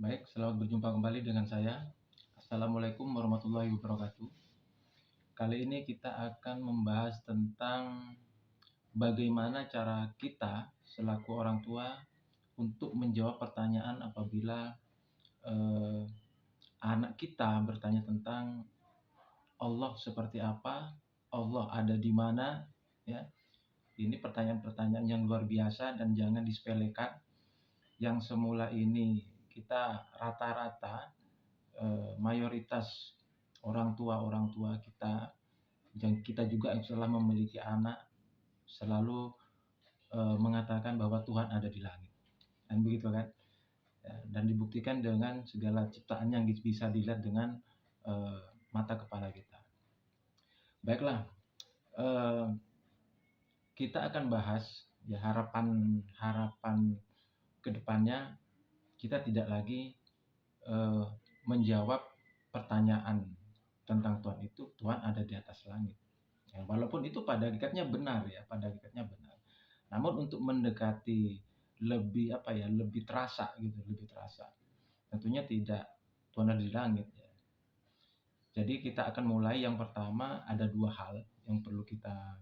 Baik, selamat berjumpa kembali dengan saya. Assalamualaikum warahmatullahi wabarakatuh. Kali ini kita akan membahas tentang bagaimana cara kita selaku orang tua untuk menjawab pertanyaan apabila eh, anak kita bertanya tentang Allah seperti apa, Allah ada di mana, ya. Ini pertanyaan-pertanyaan yang luar biasa dan jangan disepelekan. Yang semula ini kita rata-rata mayoritas orang tua kita dan kita juga yang telah memiliki anak selalu mengatakan bahwa Tuhan ada di langit, dan begitu kan, dan dibuktikan dengan segala ciptaan yang bisa dilihat dengan mata kepala kita. Baiklah, kita akan bahas ya harapan kedepannya. Kita tidak lagi menjawab pertanyaan tentang Tuhan itu, Tuhan ada di atas langit. Ya, walaupun itu pada hakikatnya benar ya, Namun untuk mendekati lebih terasa gitu, Tentunya tidak Tuhan ada di langit ya. Jadi kita akan mulai. Yang pertama, ada dua hal yang perlu kita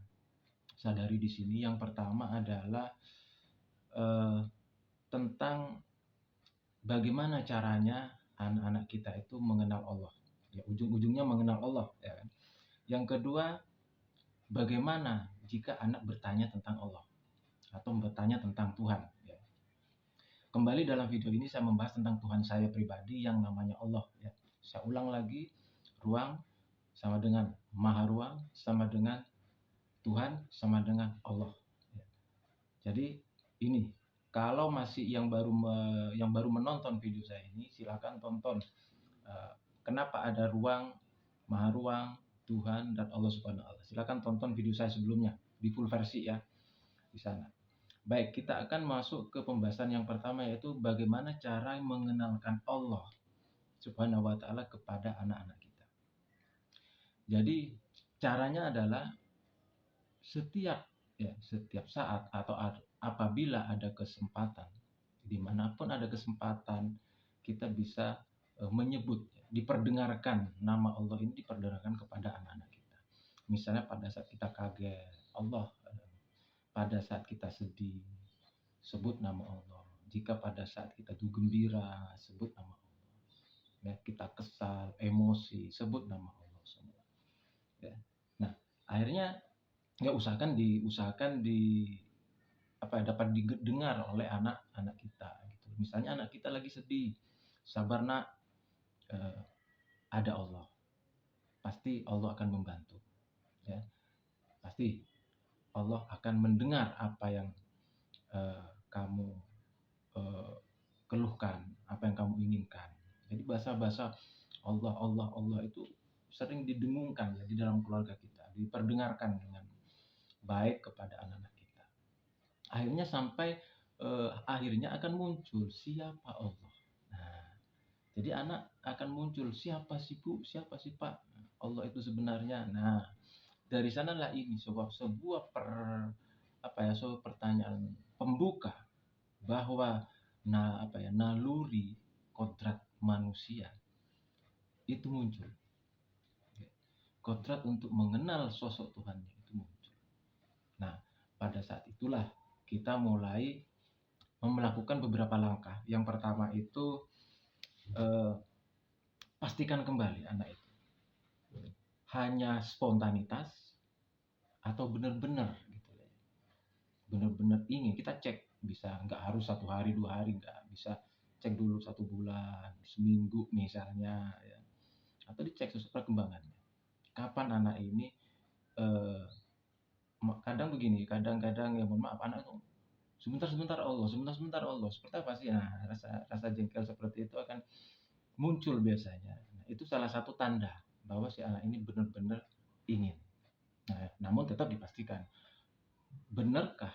sadari di sini. Yang pertama adalah tentang bagaimana caranya anak-anak kita itu mengenal Allah. Ya, ujung-ujungnya mengenal Allah ya kan. Yang kedua, bagaimana jika anak bertanya tentang Allah atau bertanya tentang Tuhan ya. Kembali dalam video ini saya membahas tentang Tuhan saya pribadi yang namanya Allah ya. Saya ulang lagi, ruang sama dengan maha ruang, sama dengan Tuhan, sama dengan Allah ya. Jadi ini, kalau masih yang baru menonton video saya ini, silakan tonton kenapa ada ruang, maha ruang, Tuhan, dan Allah Subhanahu wa Ta'ala. Silakan tonton video saya sebelumnya di full versi ya di sana. Baik, kita akan masuk ke pembahasan yang pertama, yaitu bagaimana cara mengenalkan Allah Subhanahu wa Ta'ala kepada anak-anak kita. Jadi caranya adalah setiap saat atau apabila ada kesempatan, dimanapun ada kesempatan, kita bisa menyebut, diperdengarkan nama Allah ini, diperdengarkan kepada anak-anak kita. Misalnya pada saat kita kaget, Allah. Pada saat kita sedih, sebut nama Allah. Jika pada saat kita tuh gembira, sebut nama Allah. Ya, kita kesal, emosi, sebut nama Allah semua. Ya. Nah, akhirnya usahakan dapat didengar oleh anak-anak kita. Gitu. Misalnya anak kita lagi sedih, sabar nak, ada Allah. Pasti Allah akan membantu. Ya, pasti Allah akan mendengar apa yang kamu keluhkan, apa yang kamu inginkan. Jadi bahasa-bahasa Allah itu sering didengungkan ya di dalam keluarga kita, diperdengarkan dengan baik kepada anak-anak kita. Akhirnya akhirnya akan muncul siapa Allah. Nah, jadi anak akan muncul, siapa sih Bu, siapa sih Pak Allah itu sebenarnya. Nah, dari sanalah ini sebuah pertanyaan pembuka bahwa naluri kodrat manusia itu muncul. Kodrat untuk mengenal sosok Tuhannya itu muncul. Nah, pada saat itulah kita mulai melakukan beberapa langkah. Yang pertama itu pastikan kembali anak itu hanya spontanitas atau benar-benar gitu ya. Benar-benar ingin, kita cek, bisa nggak harus 1 hari 2 hari, nggak bisa cek dulu 1 bulan, seminggu misalnya ya. Atau dicek perkembangannya. Kapan anak ini kadang-kadang ya mohon maaf, anak itu sebentar Allah, seperti apa sih? Nah, rasa jengkel seperti itu akan muncul biasanya. Nah, itu salah satu tanda bahwa si anak ini benar-benar ingin. Nah, namun tetap dipastikan, benarkah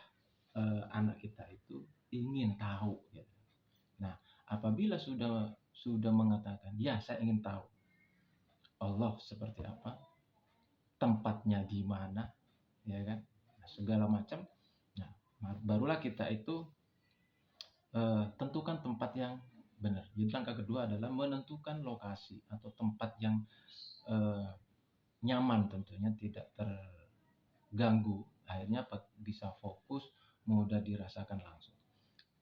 anak kita itu ingin tahu? Gitu. Nah, apabila sudah mengatakan, ya saya ingin tahu Allah seperti apa, tempatnya di mana, ya kan? Nah, segala macam. Nah, barulah kita itu tentukan tempat yang benar. Jadi langkah kedua adalah menentukan lokasi atau tempat yang eh, nyaman, tentunya tidak terganggu. Akhirnya bisa fokus, mudah dirasakan langsung.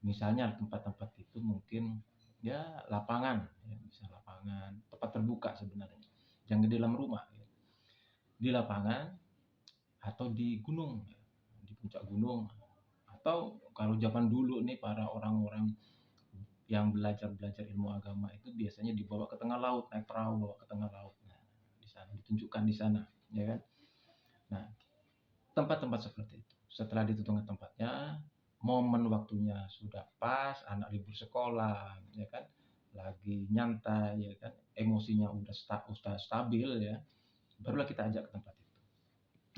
Misalnya tempat-tempat itu mungkin ya lapangan, ya, bisa lapangan, tempat terbuka sebenarnya, jangan di dalam rumah, ya. Di lapangan atau di gunung, ya, di puncak gunung. Atau kalau zaman dulu nih para orang-orang yang belajar ilmu agama itu biasanya dibawa ke tengah laut, naik perahu bawa ke tengah laut. Nah, di sana ditunjukkan di sana, ya kan? Nah, tempat-tempat seperti itu. Setelah ditentukan tempatnya, momen waktunya sudah pas, anak libur sekolah, ya kan? Lagi nyantai, ya kan? Emosinya udah stabil, ya. Barulah kita ajak ke tempat itu.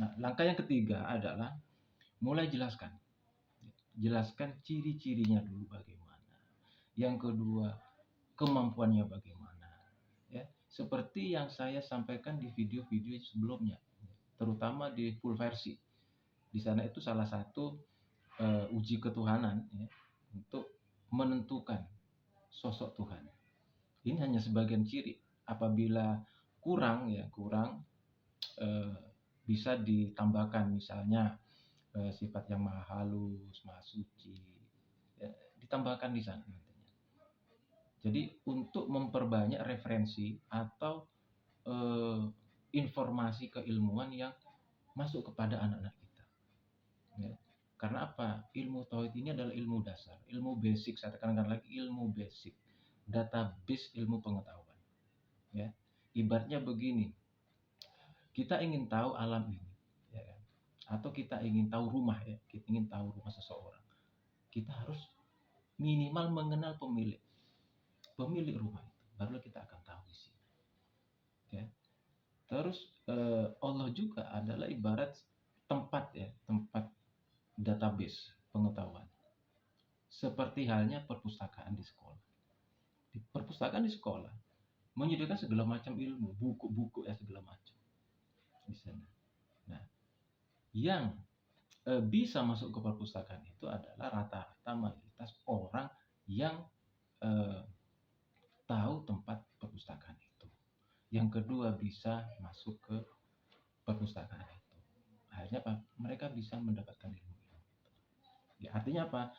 Nah, langkah yang ketiga adalah mulai jelaskan. Jelaskan ciri-cirinya dulu bagaimana. Yang kedua, kemampuannya bagaimana. Ya, seperti yang saya sampaikan di video-video sebelumnya, terutama di full versi. Di sana itu salah satu uji ketuhanan, ya, untuk menentukan sosok Tuhan. Ini hanya sebagian ciri. Apabila kurang, ya kurang, eh, bisa ditambahkan, misalnya sifat yang maha halus, maha suci, ya, ditambahkan di sana nantinya. Jadi untuk memperbanyak referensi atau eh, informasi keilmuan yang masuk kepada anak-anak kita. Ya. Karena apa? Ilmu tauhid ini adalah ilmu dasar, ilmu basic. Saya tekankan lagi, ilmu basic, database ilmu pengetahuan. Ya, ibaratnya begini, kita ingin tahu alam ini, ya kan? Atau kita ingin tahu rumah, ya, kita ingin tahu rumah seseorang. Kita harus minimal mengenal pemilik rumah itu, baru kita akan tahu isinya. Ya. Terus Allah juga adalah ibarat tempat, ya, tempat database pengetahuan. Seperti halnya perpustakaan di sekolah. Di perpustakaan di sekolah menyediakan segala macam ilmu, buku-buku, ya, segala macam di sana. Nah, yang bisa masuk ke perpustakaan itu adalah rata-rata mayoritas orang yang eh, tahu tempat perpustakaan itu. Yang kedua, bisa masuk ke perpustakaan itu. Akhirnya apa? Mereka bisa mendapatkan ilmu. Ya, artinya apa?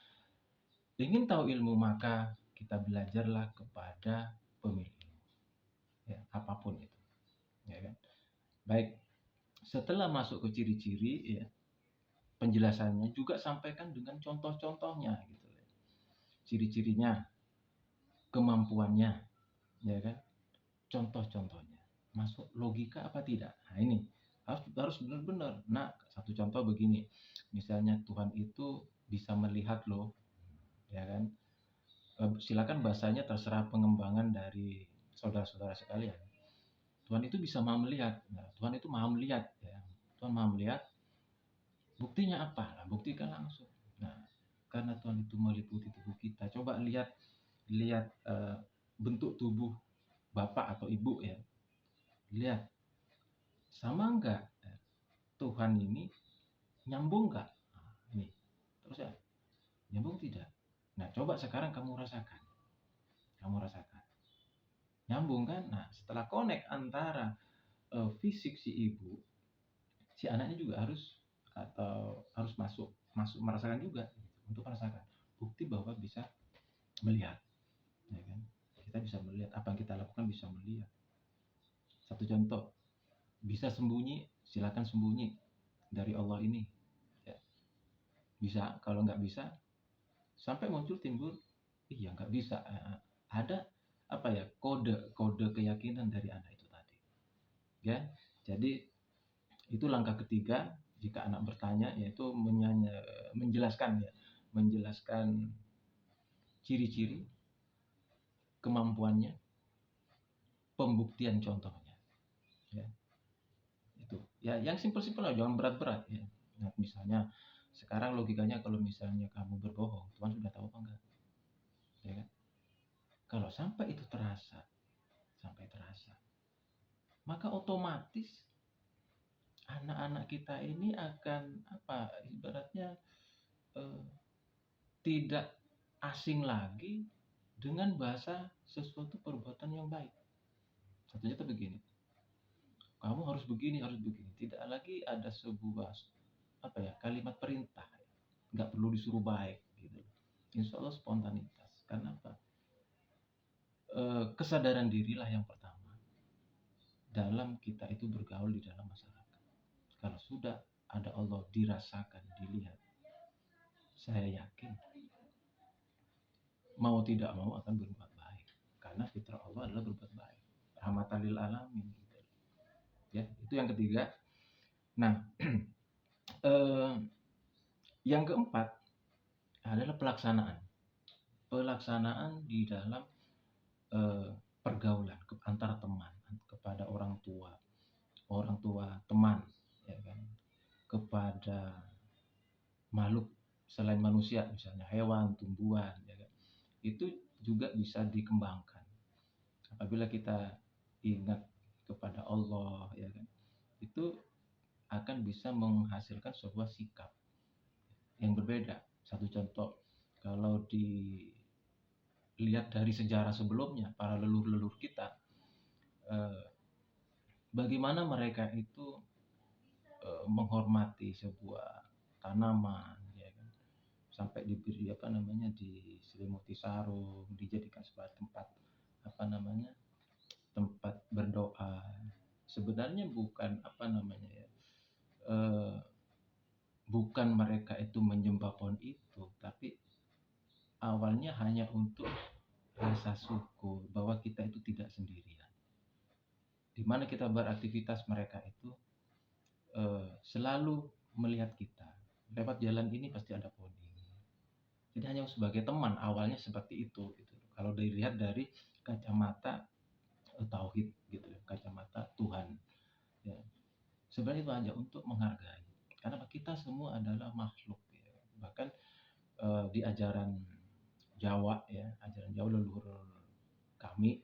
Ingin tahu ilmu, maka kita belajarlah kepada pemilik ilmu. Ya, apapun itu. Ya kan? Baik, setelah masuk ke ciri-ciri, ya, penjelasannya juga sampaikan dengan contoh-contohnya gitu. Ciri-cirinya, kemampuannya, ya kan? Contoh-contohnya. Masuk logika apa tidak? Nah, ini harus benar-benar. Nah, satu contoh begini. Misalnya Tuhan itu bisa melihat loh, ya kan? Silakan bahasanya terserah pengembangan dari saudara-saudara sekalian. Tuhan itu bisa maha melihat. Nah, Tuhan itu maha melihat, ya. Tuhan maha melihat. Buktinya apa? Nah, buktikan langsung. Nah, karena Tuhan itu meliputi tubuh kita. Coba lihat lihat bentuk tubuh bapak atau ibu, ya. Lihat, sama enggak Tuhan ini, nyambung enggak? Nah, ini. Terus ya, nyambung tidak? Nah, coba sekarang kamu rasakan. Kamu rasakan. Nyambung kan? Nah, setelah connect antara fisik si ibu, si anaknya juga harus masuk merasakan juga, gitu, untuk merasakan bukti bahwa bisa melihat, ya kan? Kita bisa melihat apa yang kita lakukan, bisa melihat. Satu contoh, bisa sembunyi, silakan sembunyi dari Allah ini, ya. Bisa. Kalau nggak bisa, sampai muncul timbul, iya nggak bisa, ada apa ya, kode keyakinan dari anak itu tadi, ya. Jadi itu langkah ketiga jika anak bertanya, yaitu menjelaskan, ya, menjelaskan ciri-ciri, kemampuannya, pembuktian contohnya, ya. Itu ya, yang simpel-simpel aja, jangan berat-berat, ya. Nah, misalnya sekarang logikanya, kalau misalnya kamu berbohong, Tuhan sudah tahu apa enggak, ya kan? Kalau sampai terasa, maka otomatis anak-anak kita ini akan apa, ibaratnya eh, tidak asing lagi dengan bahasa sesuatu perbuatan yang baik. Satunya itu begini, kamu harus begini, harus begini. Tidak lagi ada sebuah kalimat perintah. Nggak perlu disuruh baik gitu. Insya Allah spontanitas. Karena apa? Kesadaran dirilah yang pertama dalam kita itu bergaul di dalam masyarakat. Kalau sudah ada Allah dirasakan, dilihat, saya yakin mau tidak mau akan berbuat baik. Karena fitrah Allah adalah berbuat baik. Rahmatan lil alamin. Gitu. Ya, itu yang ketiga. Nah, yang keempat adalah pelaksanaan. Pelaksanaan di dalam pergaulan antara teman, kepada orang tua teman, ya kan, kepada makhluk selain manusia, misalnya hewan, tumbuhan, ya kan, itu juga bisa dikembangkan apabila kita ingat kepada Allah, ya kan, itu akan bisa menghasilkan sebuah sikap yang berbeda. Satu contoh, kalau dilihat dari sejarah sebelumnya, para leluhur kita, bagaimana mereka itu menghormati sebuah tanaman, ya kan, sampai diberi diselimuti sarung, dijadikan sebagai tempat berdoa. Sebenarnya bukan bukan mereka itu menyembah pohon itu, tapi awalnya hanya untuk rasa syukur bahwa kita itu tidak sendirian. Di mana kita beraktivitas, mereka itu selalu melihat kita. Lewat jalan ini pasti ada pohon ini. Jadi hanya sebagai teman, awalnya seperti itu. Gitu. Kalau dilihat dari kacamata tauhid, gitu, kacamata Tuhan. Ya. Sebenarnya itu hanya untuk menghargai. Karena kita semua adalah makhluk. Ya. Bahkan di ajaran Jawa, ya, ajaran Jawa leluhur kami,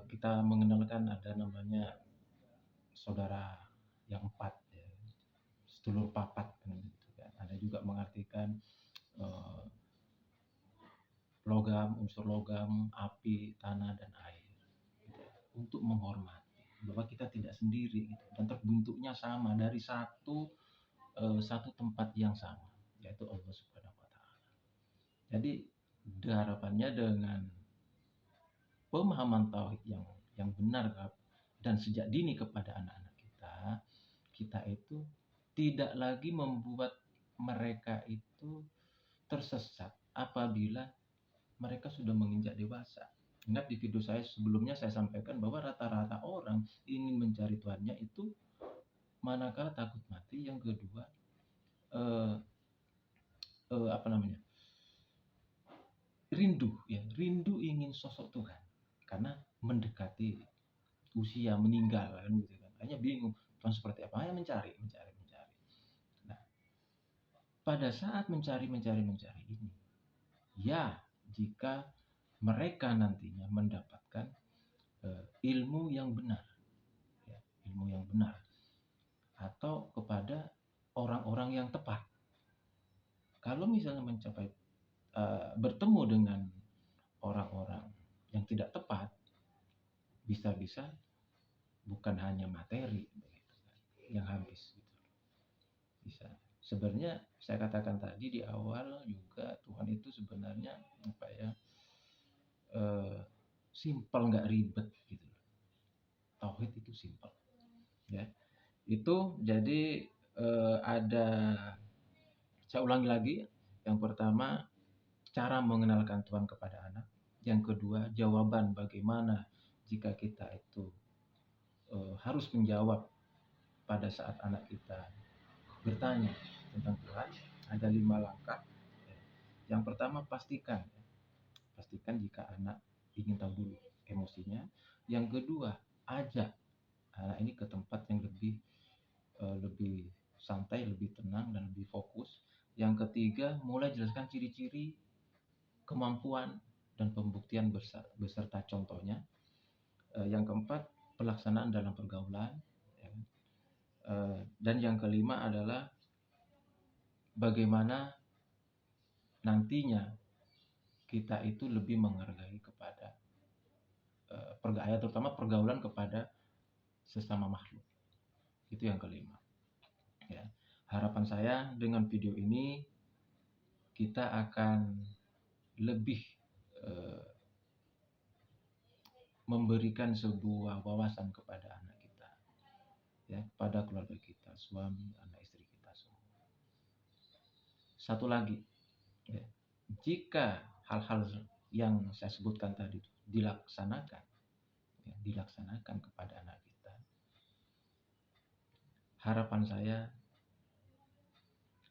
kita mengenalkan ada namanya saudara yang empat, ya, sedulur papat, gitu kan. Ada juga mengartikan logam, unsur logam, api, tanah, dan air, gitu, untuk menghormati bahwa kita tidak sendiri, gitu, dan terbentuknya sama dari satu tempat yang sama, yaitu Allah Subhanahu Wa Taala. Jadi harapannya dengan pemahaman tauhid yang benar dan sejak dini kepada anak-anak kita itu tidak lagi membuat mereka itu tersesat apabila mereka sudah menginjak dewasa. Ingat di video saya sebelumnya saya sampaikan bahwa rata-rata orang ingin mencari Tuhannya itu manakala takut mati. Yang kedua, rindu ingin sosok Tuhan karena mendekati usia meninggal, kan gitu kan. Hanya bingung Tuhan seperti apa, hanya mencari. Nah, pada saat mencari ini, ya, jika mereka nantinya mendapatkan ilmu yang benar, ya, atau kepada orang-orang yang tepat. Kalau misalnya bertemu dengan orang-orang yang tidak tepat, bisa-bisa bukan hanya materi yang habis, gitu. Bisa. Sebenarnya saya katakan tadi di awal juga, Tuhan itu sebenarnya simpel, nggak ribet, gitu. Tauhid itu simpel, ya. Itu jadi saya ulangi lagi. Yang pertama, cara mengenalkan Tuhan kepada anak. Yang kedua, jawaban bagaimana jika kita itu harus menjawab pada saat anak kita bertanya tentang Tuhan. Ada 5 langkah. Yang pertama, pastikan jika anak ingin tahu dulu emosinya. Yang kedua, ajak anak ini ke tempat yang lebih santai, lebih tenang, dan lebih fokus. Yang ketiga, mulai jelaskan ciri-ciri, kemampuan, dan pembuktian beserta contohnya. Yang keempat, pelaksanaan dalam pergaulan, ya. Dan yang kelima adalah bagaimana nantinya kita itu lebih menghargai kepada terutama pergaulan kepada sesama makhluk. Itu yang kelima. Ya. Harapan saya dengan video ini kita akan lebih memberikan sebuah wawasan kepada anak kita, ya, pada keluarga kita, suami, anak, istri kita semua. Satu lagi, ya, jika hal-hal yang saya sebutkan tadi dilaksanakan, ya, dilaksanakan kepada anak kita, harapan saya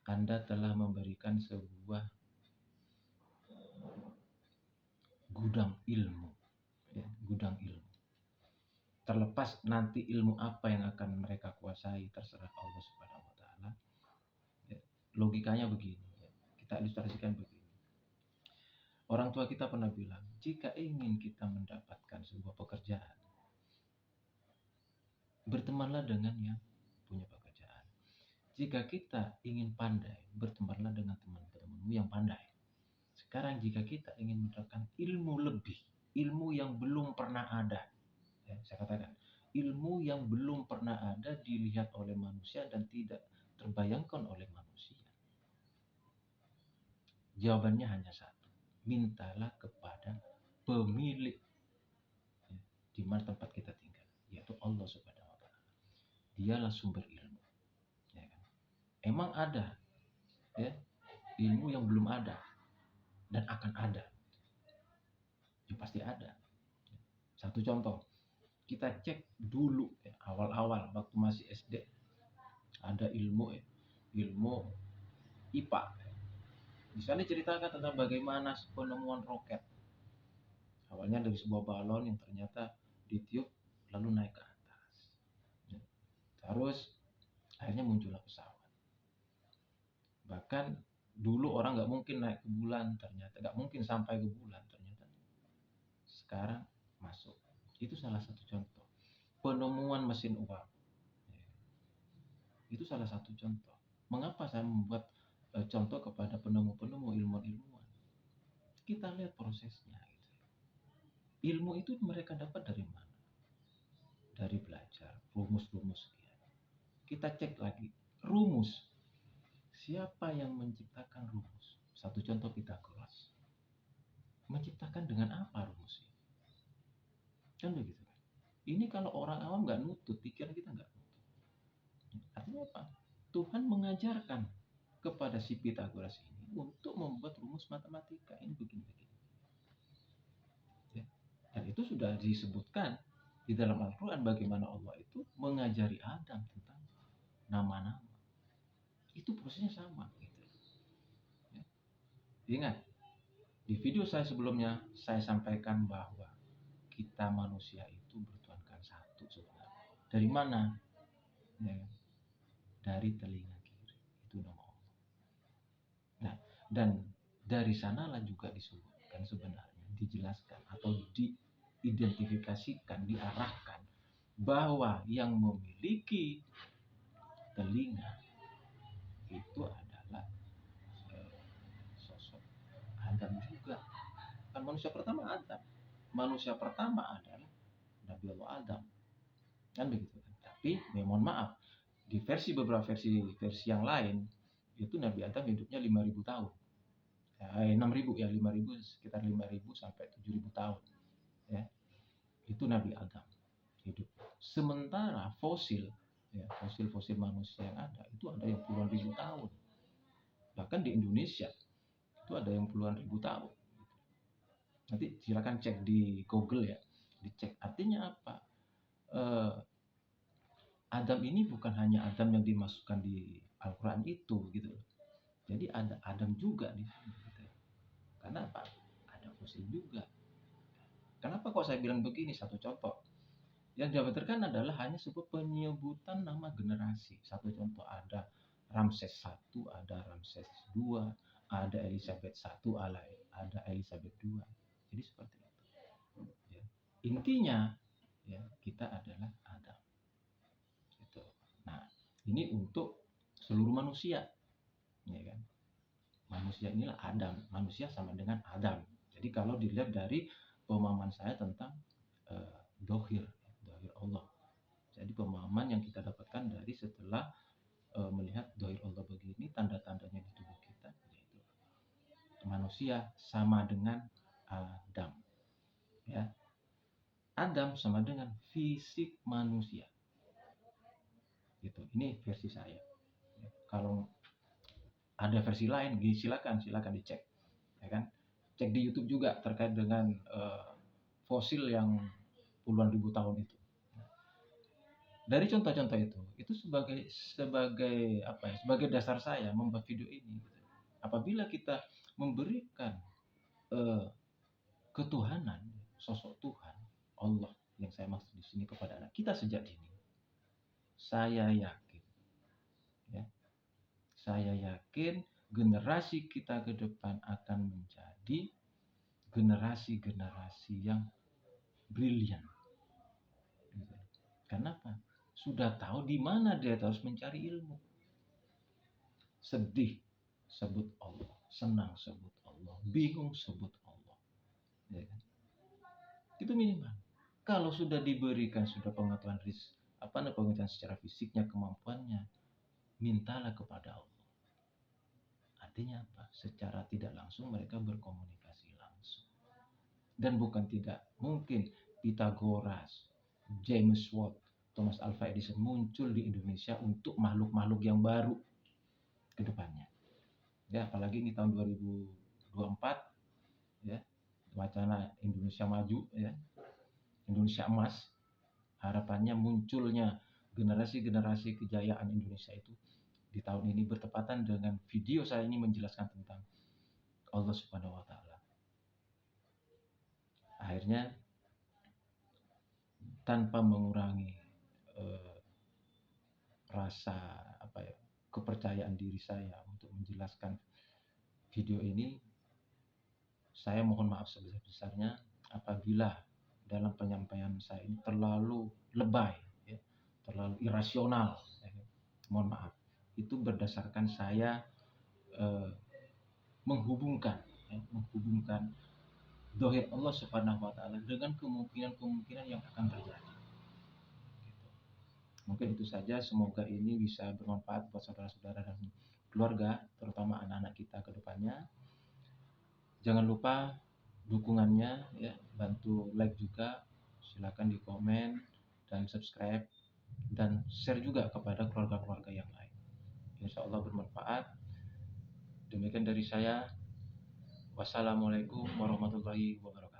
Anda telah memberikan sebuah gudang ilmu, ya, gudang ilmu. Terlepas nanti ilmu apa yang akan mereka kuasai, terserah Allah Subhanahu wa taala. Ya, logikanya begini, ya. Kita ilustrasikan begini. Orang tua kita pernah bilang, jika ingin kita mendapatkan sebuah pekerjaan, bertemanlah dengan yang punya pekerjaan. Jika kita ingin pandai, bertemanlah dengan teman-temanmu yang pandai. Sekarang jika kita ingin mendapatkan ilmu lebih, ilmu yang belum pernah ada, ya, saya katakan, ilmu yang belum pernah ada dilihat oleh manusia dan tidak terbayangkan oleh manusia. Jawabannya hanya satu, mintalah kepada pemilik, ya, di mana tempat kita tinggal, yaitu Allah Subhanahu wa taala. Dialah sumber ilmu, ya kan? Emang ada, ya, ilmu yang belum ada dan akan ada, ya pasti ada. Satu contoh, kita cek dulu, ya, awal-awal waktu masih SD ada ilmu IPA. Di sana diceritakan tentang bagaimana penemuan roket. Awalnya dari sebuah balon yang ternyata ditiup lalu naik ke atas. Terus akhirnya muncullah pesawat. Bahkan dulu orang nggak mungkin naik ke bulan, ternyata nggak mungkin sampai ke bulan, ternyata sekarang masuk. Itu salah satu contoh. Penemuan mesin uap, itu salah satu contoh. Mengapa saya membuat contoh kepada penemu-penemu, ilmuwan-ilmuwan? Kita lihat prosesnya. Gitu. Ilmu itu mereka dapat dari mana? Dari belajar rumus-rumus. Kita cek lagi rumus. Siapa yang menciptakan rumus? Satu contoh Pythagoras. Menciptakan dengan apa rumus ini? Kan begitu kan? Ini kalau orang awam nggak nutut, pikiran kita nggak nutut. Artinya apa? Tuhan mengajarkan kepada si Pythagoras ini untuk membuat rumus matematika ini begini-begini. Ya. Dan itu sudah disebutkan di dalam Al-Quran bagaimana Allah itu mengajari Adam tentang nama-nama. Itu prosesnya sama. Gitu. Ya. Ingat, di video saya sebelumnya saya sampaikan bahwa kita manusia itu bertuhankan satu sebenarnya. Dari mana? Ya. Dari telinga kiri. Itu nama Allah. Nah, dan dari sanalah juga disebutkan sebenarnya, dijelaskan atau diidentifikasikan, diarahkan bahwa yang memiliki telinga itu adalah sosok Adam juga. Kan manusia pertama Adam. Manusia pertama adalah Nabi Allah Adam. Kan begitu kan? Tapi mohon maaf, di beberapa versi yang lain itu Nabi Adam hidupnya 5.000 tahun. 6.000 ya, 5.000, sekitar 5.000 sampai 7.000 tahun. Ya. Itu Nabi Adam hidup. Sementara fosil, ya, fosil manusia yang ada itu ada yang puluhan ribu tahun. Bahkan di Indonesia itu ada yang puluhan ribu tahun. Nanti silakan cek di Google ya, dicek. Artinya apa? Adam ini bukan hanya Adam yang dimasukkan di Al-Quran itu, gitu. Jadi ada Adam juga di sini. Gitu. Karena apa? Ada fosil juga. Kenapa kok saya bilang begini? Satu contoh. Yang diabeterkan adalah hanya sebuah penyebutan nama generasi. Satu contoh, ada Ramses I, ada Ramses II, ada Elizabeth I, ada Elizabeth II. Jadi seperti itu. Ya. Intinya, ya, kita adalah Adam. Gitu. Nah, ini untuk seluruh manusia, ya kan? Manusia inilah Adam. Manusia sama dengan Adam. Jadi kalau dilihat dari pemahaman saya tentang dohir Allah. Jadi pemahaman yang kita dapatkan dari setelah melihat dohir Allah begini, tanda-tandanya di tubuh kita, yaitu manusia sama dengan Adam. Ya, Adam sama dengan fisik manusia. Gitu. Ini versi saya. Kalau ada versi lain, silakan dicek, ya kan? Cek di YouTube juga terkait dengan fosil yang puluhan ribu tahun itu. Dari contoh-contoh itu sebagai dasar saya membuat video ini. Apabila kita memberikan ketuhanan, sosok Tuhan, Allah yang saya maksud di sini kepada anak kita sejak dini, saya yakin generasi kita ke depan akan menjadi generasi yang brilian. Kenapa? Sudah tahu di mana dia harus mencari ilmu. Sedih, sebut Allah. Senang, sebut Allah. Bingung, sebut Allah. Ya kan? Itu minimal. Kalau sudah diberikan pengetahuan pengetahuan secara fisiknya, kemampuannya, mintalah kepada Allah. Artinya apa? Secara tidak langsung mereka berkomunikasi langsung. Dan bukan tidak mungkin Pythagoras, James Watt, Thomas Alva Edison muncul di Indonesia untuk makhluk-makhluk yang baru ke depannya. Ya, apalagi ini tahun 2024 ya, wacana Indonesia maju ya. Indonesia emas. Harapannya munculnya generasi-generasi kejayaan Indonesia itu di tahun ini bertepatan dengan video saya ini menjelaskan tentang Allah Subhanahu wa taala. Akhirnya tanpa mengurangi rasa kepercayaan diri saya untuk menjelaskan video ini, saya mohon maaf sebesar-besarnya apabila dalam penyampaian saya ini terlalu lebay, ya, terlalu irasional. Ya. Mohon maaf. Itu berdasarkan saya menghubungkan dohir Allah Subhanahu wa taala dengan kemungkinan yang akan terjadi. Mungkin itu saja, semoga ini bisa bermanfaat buat saudara-saudara dan keluarga, terutama anak-anak kita ke depannya. Jangan lupa dukungannya ya, bantu like juga, silakan di komen dan subscribe dan share juga kepada keluarga-keluarga yang lain. Insya Allah bermanfaat. Demikian dari saya. Wassalamualaikum warahmatullahi wabarakatuh.